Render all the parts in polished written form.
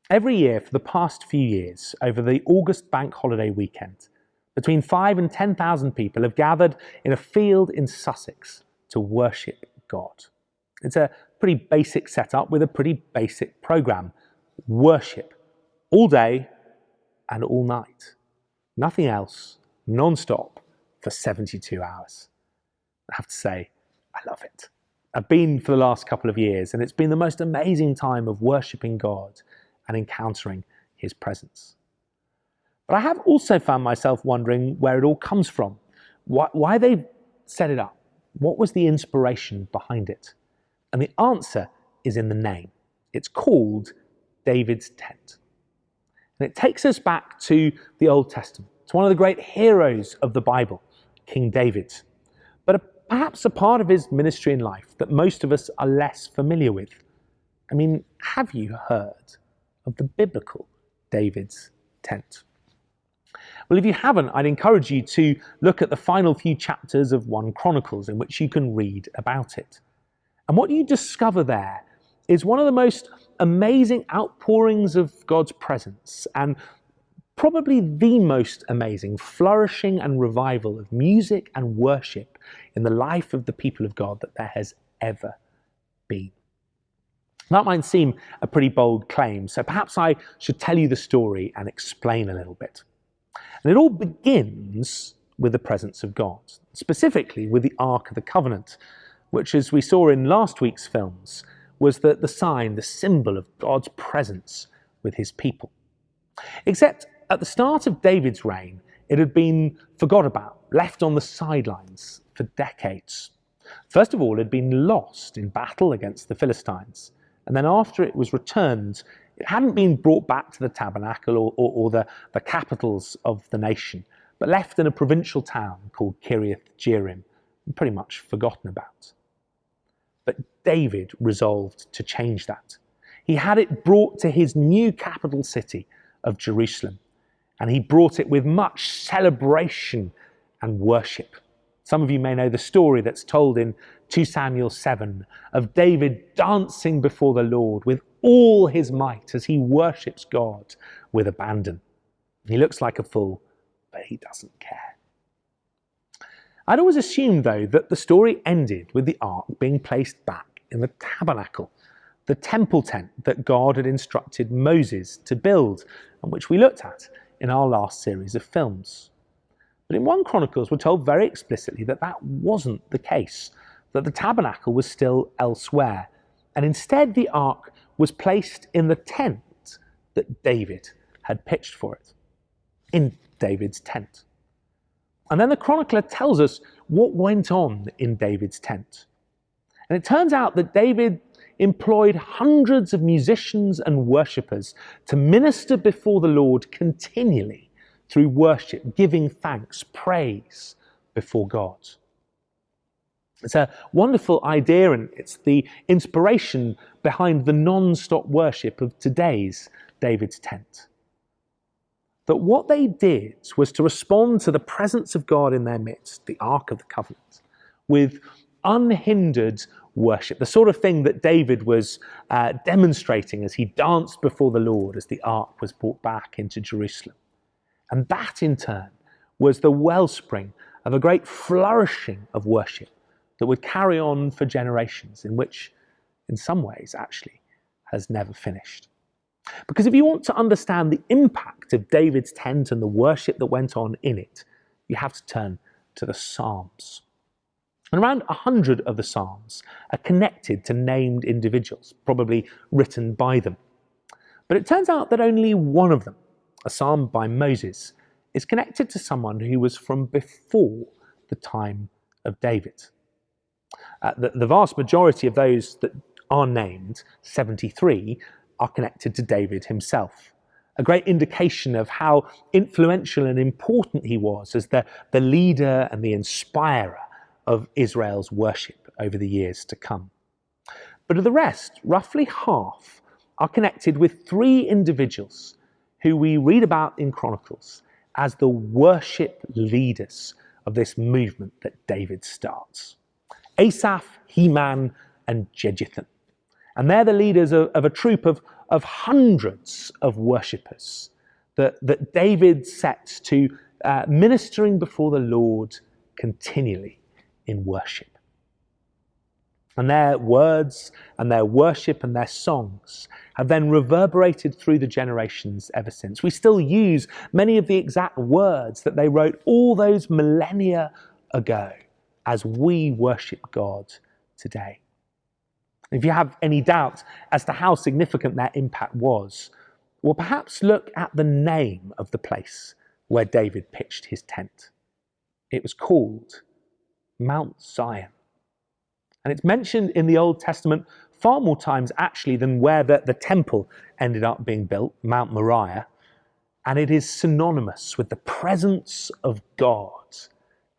Every year for the past few years, over the August bank holiday weekend, between 5 and 10,000 people have gathered in a field in Sussex to worship God. It's a pretty basic setup with a pretty basic programme. Worship all day and all night. Nothing else, non-stop for 72 hours. I have to say, I love it. I've been for the last couple of years, and it's been the most amazing time of worshipping God and encountering his presence. But I have also found myself wondering where it all comes from, why they set it up, what was the inspiration behind it? And the answer is in the name. It's called David's Tent. And it takes us back to the Old Testament, to one of the great heroes of the Bible, King David. But perhaps a part of his ministry in life that most of us are less familiar with. I mean, have you heard of the biblical David's Tent? Well, if you haven't, I'd encourage you to look at the final few chapters of 1 Chronicles in which you can read about it. And what you discover there is one of the most amazing outpourings of God's presence, and probably the most amazing flourishing and revival of music and worship in the life of the people of God that there has ever been. That might seem a pretty bold claim, so perhaps I should tell you the story and explain a little bit. And it all begins with the presence of God, specifically with the Ark of the Covenant, which, as we saw in last week's films, was the sign, the symbol of God's presence with his people. Except at the start of David's reign, it had been forgot about, left on the sidelines for decades. First of all, it had been lost in battle against the Philistines. And then after it was returned, it hadn't been brought back to the tabernacle or the capitals of the nation, but left in a provincial town called Kiriath Jearim, pretty much forgotten about. But David resolved to change that. He had it brought to his new capital city of Jerusalem, and he brought it with much celebration and worship. Some of you may know the story that's told in 2 Samuel 7 of David dancing before the Lord with all his might as he worships God with abandon. He looks like a fool, but he doesn't care. I'd always assumed, though, that the story ended with the ark being placed back in the tabernacle, the temple tent that God had instructed Moses to build, and which we looked at in our last series of films. But in 1 Chronicles, we're told very explicitly that that wasn't the case, that the tabernacle was still elsewhere, and instead the ark was placed in the tent that David had pitched for it, in David's tent. And then the chronicler tells us what went on in David's tent. And it turns out that David employed hundreds of musicians and worshippers to minister before the Lord continually through worship, giving thanks, praise before God. It's a wonderful idea, and it's the inspiration behind the non-stop worship of today's David's tent. That what they did was to respond to the presence of God in their midst, the Ark of the Covenant, with unhindered worship, the sort of thing that David was demonstrating as he danced before the Lord as the Ark was brought back into Jerusalem. And that, in turn, was the wellspring of a great flourishing of worship that would carry on for generations, in which, in some ways, actually, has never finished. Because if you want to understand the impact of David's tent and the worship that went on in it, you have to turn to the Psalms. And around 100 of the Psalms are connected to named individuals, probably written by them. But it turns out that only one of them, a psalm by Moses, is connected to someone who was from before the time of David. The vast majority of those that are named, 73, are connected to David himself. A great indication of how influential and important he was as the leader and the inspirer of Israel's worship over the years to come. But of the rest, roughly half are connected with 3 individuals who we read about in Chronicles as the worship leaders of this movement that David starts. Asaph, Heman, and Jeduthun. And they're the leaders of a troop of hundreds of worshippers that David sets to ministering before the Lord continually in worship. And their words and their worship and their songs have then reverberated through the generations ever since. We still use many of the exact words that they wrote all those millennia ago as we worship God today. If you have any doubt as to how significant their impact was, well, perhaps look at the name of the place where David pitched his tent. It was called Mount Zion. And it's mentioned in the Old Testament far more times actually than where the temple ended up being built, Mount Moriah. And it is synonymous with the presence of God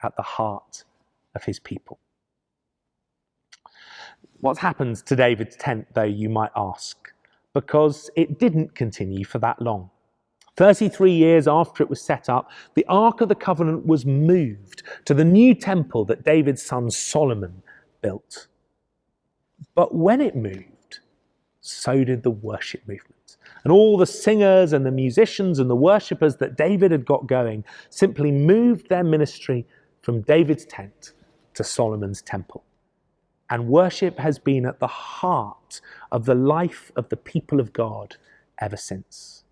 at the heart of his people. What's happened to David's tent, though, you might ask? Because it didn't continue for that long. 33 years after it was set up, the Ark of the Covenant was moved to the new temple that David's son Solomon built. But when it moved, so did the worship movement. And all the singers and the musicians and the worshippers that David had got going simply moved their ministry from David's tent to Solomon's temple. And worship has been at the heart of the life of the people of God ever since.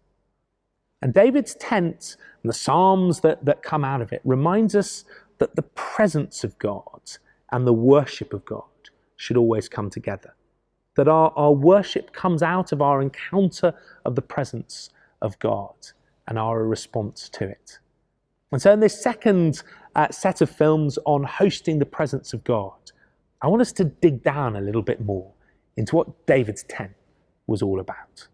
And David's tent and the psalms that come out of it reminds us that the presence of God and the worship of God should always come together. That our worship comes out of our encounter of the presence of God and our response to it. And so in this second set of films on hosting the presence of God, I want us to dig down a little bit more into what David's tent was all about.